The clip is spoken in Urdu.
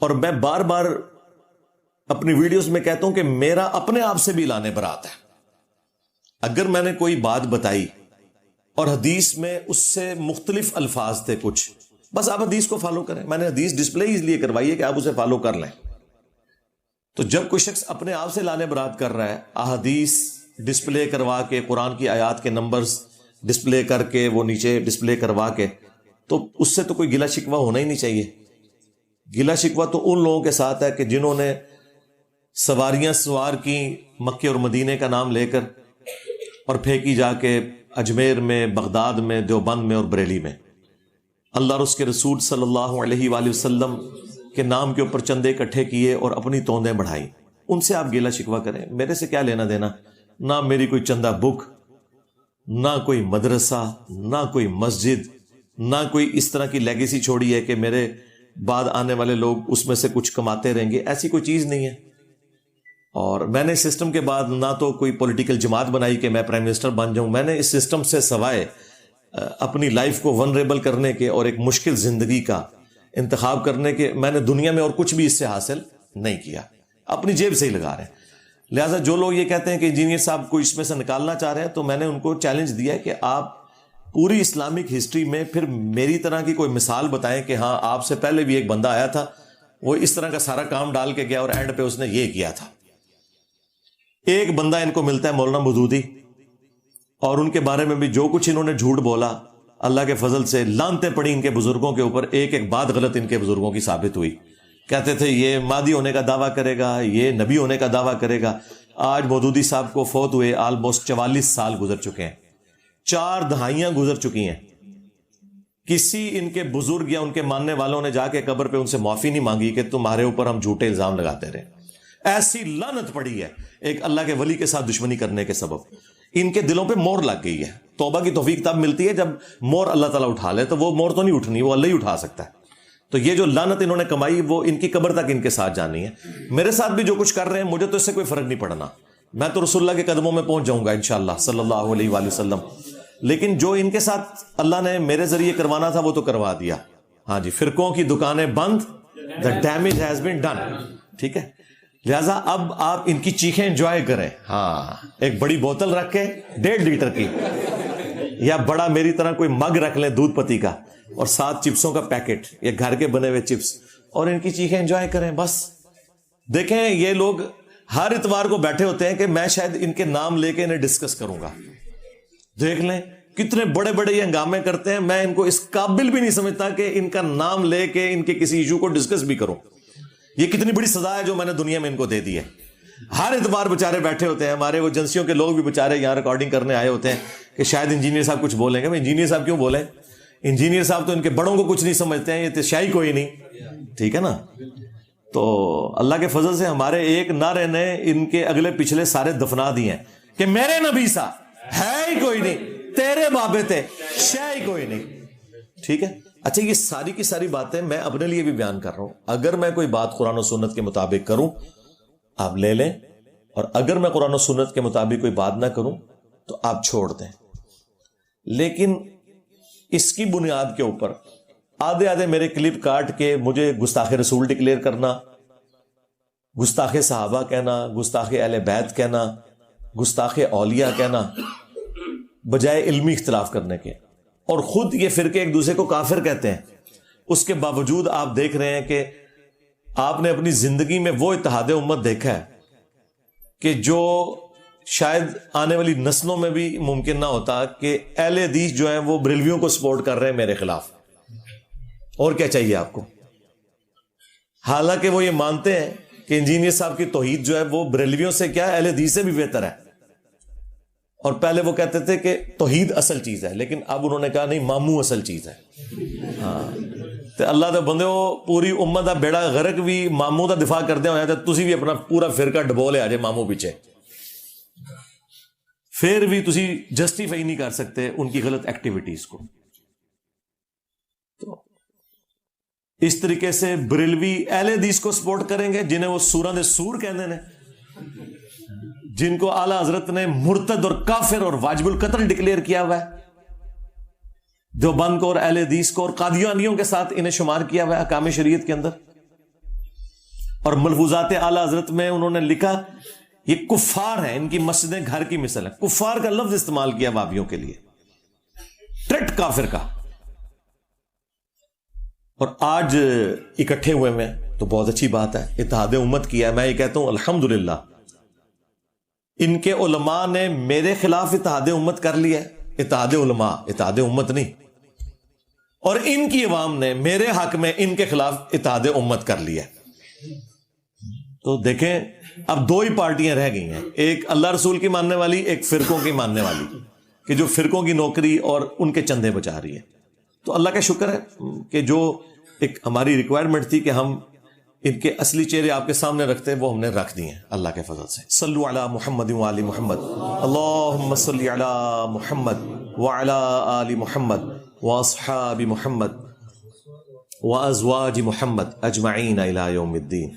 اور میں بار بار اپنی ویڈیوز میں کہتا ہوں کہ میرا اپنے آپ سے بھی اعلان برات ہے. اگر میں نے کوئی بات بتائی اور حدیث میں اس سے مختلف الفاظ تھے کچھ، بس آپ حدیث کو فالو کریں. میں نے حدیث ڈسپلے اس لیے کروائی ہے کہ آپ اسے فالو کر لیں. تو جب کوئی شخص اپنے آپ سے اعلان برات کر رہا ہے، احادیث ڈسپلے کروا کے، قرآن کی آیات کے نمبرز ڈسپلے کر کے، وہ نیچے ڈسپلے کروا کے، تو اس سے تو کوئی گلا شکوہ ہونا ہی نہیں چاہیے. گلا شکوہ تو ان لوگوں کے ساتھ ہے کہ جنہوں نے سواریاں سوار کی مکے اور مدینے کا نام لے کر اور پھینکی جا کے اجمیر میں، بغداد میں، دیوبند میں اور بریلی میں. اللہ اور اس کے رسول صلی اللہ علیہ وآلہ وسلم کے نام کے اوپر چندے اکٹھے کیے اور اپنی توندیں بڑھائی. ان سے آپ گیلا شکوہ کریں، میرے سے کیا لینا دینا؟ نہ میری کوئی چندہ بک، نہ کوئی مدرسہ، نہ کوئی مسجد، نہ کوئی اس طرح کی لیگیسی چھوڑی ہے کہ میرے بعد آنے والے لوگ اس میں سے کچھ کماتے رہیں گے. ایسی کوئی چیز نہیں ہے. اور میں نے اس سسٹم کے بعد نہ تو کوئی پولیٹیکل جماعت بنائی کہ میں پرائم منسٹر بن جاؤں. میں نے اس سسٹم سے سوائے اپنی لائف کو ونریبل کرنے کے اور ایک مشکل زندگی کا انتخاب کرنے کے، میں نے دنیا میں اور کچھ بھی اس سے حاصل نہیں کیا. اپنی جیب سے ہی لگا رہے ہیں. لہٰذا جو لوگ یہ کہتے ہیں کہ انجینئر صاحب کو اس میں سے نکالنا چاہ رہے ہیں، تو میں نے ان کو چیلنج دیا ہے کہ آپ پوری اسلامک ہسٹری میں پھر میری طرح کی کوئی مثال بتائیں کہ ہاں آپ سے پہلے بھی ایک بندہ آیا تھا، وہ اس طرح کا سارا کام ڈال کے گیا اور اینڈ پہ اس نے یہ کیا تھا. ایک بندہ ان کو ملتا ہے مولانا مودودی، اور ان کے بارے میں بھی جو کچھ انہوں نے جھوٹ بولا، اللہ کے فضل سے لعنتیں پڑی ان کے بزرگوں کے اوپر. ایک ایک بات غلط ان کے بزرگوں کی ثابت ہوئی. کہتے تھے یہ مہدی ہونے کا دعویٰ کرے گا، یہ نبی ہونے کا دعویٰ کرے گا. آج مودودی صاحب کو فوت ہوئے آلموسٹ 44 سال گزر چکے ہیں، 4 دہائیاں گزر چکی ہیں. کسی ان کے بزرگ یا ان کے ماننے والوں نے جا کے قبر پہ ان سے معافی نہیں مانگی کہ تمہارے اوپر ہم جھوٹے الزام لگاتے رہے. ایسی لعنت پڑی ہے ایک اللہ کے ولی کے ساتھ دشمنی کرنے کے سبب. ان کے دلوں پہ مور لگ گئی ہے. توبہ کی توفیق تب ملتی ہے جب مور اللہ تعالیٰ اٹھا لے، تو وہ مور تو نہیں اٹھنی، وہ اللہ ہی اٹھا سکتا ہے. تو یہ جو لعنت انہوں نے کمائی وہ ان کی قبر تک ان کے ساتھ جانی ہے. میرے ساتھ بھی جو کچھ کر رہے ہیں مجھے تو اس سے کوئی فرق نہیں پڑنا. میں تو رسول اللہ کے قدموں میں پہنچ جاؤں گا انشاءاللہ صلی اللہ علیہ وآلہ وسلم. لیکن جو ان کے ساتھ اللہ نے میرے ذریعے کروانا تھا وہ تو کروا دیا. ہاں جی، فرقوں کی دکانیں بند، the damage has been done. ٹھیک ہے، لہٰذا اب آپ ان کی چیخیں انجوائے کریں. ہاں، ایک بڑی بوتل رکھ کے 1.5 لیٹر کی، یا بڑا میری طرح کوئی مگ رکھ لیں دودھ پتی کا، اور 7 چپسوں کا پیکٹ یا گھر کے بنے ہوئے چپس، اور ان کی چیخیں انجوائے کریں. بس دیکھیں یہ لوگ ہر اتوار کو بیٹھے ہوتے ہیں کہ میں شاید ان کے نام لے کے انہیں ڈسکس کروں گا. دیکھ لیں کتنے بڑے بڑے یہ ہنگامے کرتے ہیں. میں ان کو اس قابل بھی نہیں سمجھتا کہ ان کا نام لے کے ان کے کسی ایشو کو ڈسکس بھی کروں. یہ کتنی بڑی سزا ہے جو میں نے دنیا میں ان کو دے دی ہے. ہر اتوار بےچارے بیٹھے ہوتے ہیں. ہمارے وہ ایجنسیوں کے لوگ بھی بےچارے یہاں ریکارڈنگ کرنے آئے ہوتے ہیں کہ شاید انجینئر صاحب کچھ بولیں گے. انجینئر صاحب کیوں بولیں؟ انجینئر صاحب تو ان کے بڑوں کو کچھ نہیں سمجھتے ہیں، یہ تو شاہی کوئی نہیں. ٹھیک ہے نا. تو اللہ کے فضل سے ہمارے ایک نعرے نے ان کے اگلے پچھلے سارے دفنا دیے ہیں کہ میرے نبی سا ہے ہی کوئی نہیں، تیرے بابے تھے شے ہی کوئی نہیں. ٹھیک ہے. اچھا، یہ ساری کی ساری باتیں میں اپنے لیے بھی بیان کر رہا ہوں. اگر میں کوئی بات قرآن و سنت کے مطابق کروں آپ لے لیں، اور اگر میں قرآن و سنت کے مطابق کوئی بات نہ کروں تو آپ چھوڑ دیں. لیکن اس کی بنیاد کے اوپر آدھے میرے کلپ کاٹ کے مجھے گستاخ رسول ڈکلیئر کرنا، گستاخ صحابہ کہنا، گستاخ اہل بیت کہنا، گستاخ اولیاء کہنا، بجائے علمی اختلاف کرنے کے. اور خود یہ فرقے ایک دوسرے کو کافر کہتے ہیں. اس کے باوجود آپ دیکھ رہے ہیں کہ آپ نے اپنی زندگی میں وہ اتحاد امت دیکھا ہے کہ جو شاید آنے والی نسلوں میں بھی ممکن نہ ہوتا، کہ اہل حدیث جو ہیں وہ بریلویوں کو سپورٹ کر رہے ہیں میرے خلاف. اور کیا چاہیے آپ کو؟ حالانکہ وہ یہ مانتے ہیں کہ انجینئر صاحب کی توحید جو ہے وہ بریلویوں سے کیا اہل حدیث سے بھی بہتر ہے. اور پہلے وہ کہتے تھے کہ توحید اصل چیز ہے، لیکن اب انہوں نے کہا نہیں، ماموں اصل چیز ہے. ہاں، تو اللہ دے بندے ہو، پوری امت دا بیڑا غرق بھی ماموں دا دفاع کردے ہویا، تو تسی بھی اپنا پورا فرقہ ڈبو لے آ جائے ماموں پیچھے. پھر بھی تسی جسٹیفائی نہیں کر سکتے ان کی غلط ایکٹیویٹیز کو. تو اس طریقے سے بریلوی اہل حدیث کو سپورٹ کریں گے جنہیں وہ سورہ سور کہتے ہیں، جن کو اعلیٰ حضرت نے مرتد اور کافر اور واجب القتل ڈکلیئر کیا ہوا ہے. دیوبند کو اور اہل حدیث کو اور قادیانیوں کے ساتھ انہیں شمار کیا ہوا ہے احکام شریعت کے اندر. اور ملفوظات اعلی حضرت میں انہوں نے لکھا یہ کفار ہیں، ان کی مسجدیں گھر کی مثل ہیں. کفار کا لفظ استعمال کیا وہابیوں کے لیے، ٹریٹ کافر کا. اور آج اکٹھے ہوئے میں تو بہت اچھی بات ہے، اتحاد امت کیا ہے. میں یہ کہتا ہوں الحمدللہ ان کے علماء نے میرے خلاف اتحاد امت کر لیا ہے. اتحاد علماء، اتحاد امت نہیں. اور ان کی عوام نے میرے حق میں ان کے خلاف اتحاد امت کر لیا ہے. تو دیکھیں اب دو ہی پارٹیاں رہ گئی ہیں، ایک اللہ رسول کی ماننے والی، ایک فرقوں کی ماننے والی، کہ جو فرقوں کی نوکری اور ان کے چندے بچا رہی ہے. تو اللہ کا شکر ہے کہ جو ایک ہماری ریکوائرمنٹ تھی کہ ہم ان کے اصلی چہرے آپ کے سامنے رکھتے ہیں، وہ ہم نے رکھ دیے ہیں اللہ کے فضل سے. صلو علی محمد وعلی محمد، اللہم صلی علی محمد وعلی آل محمد واصحاب محمد وازواج محمد اجمعین الی یوم الدین.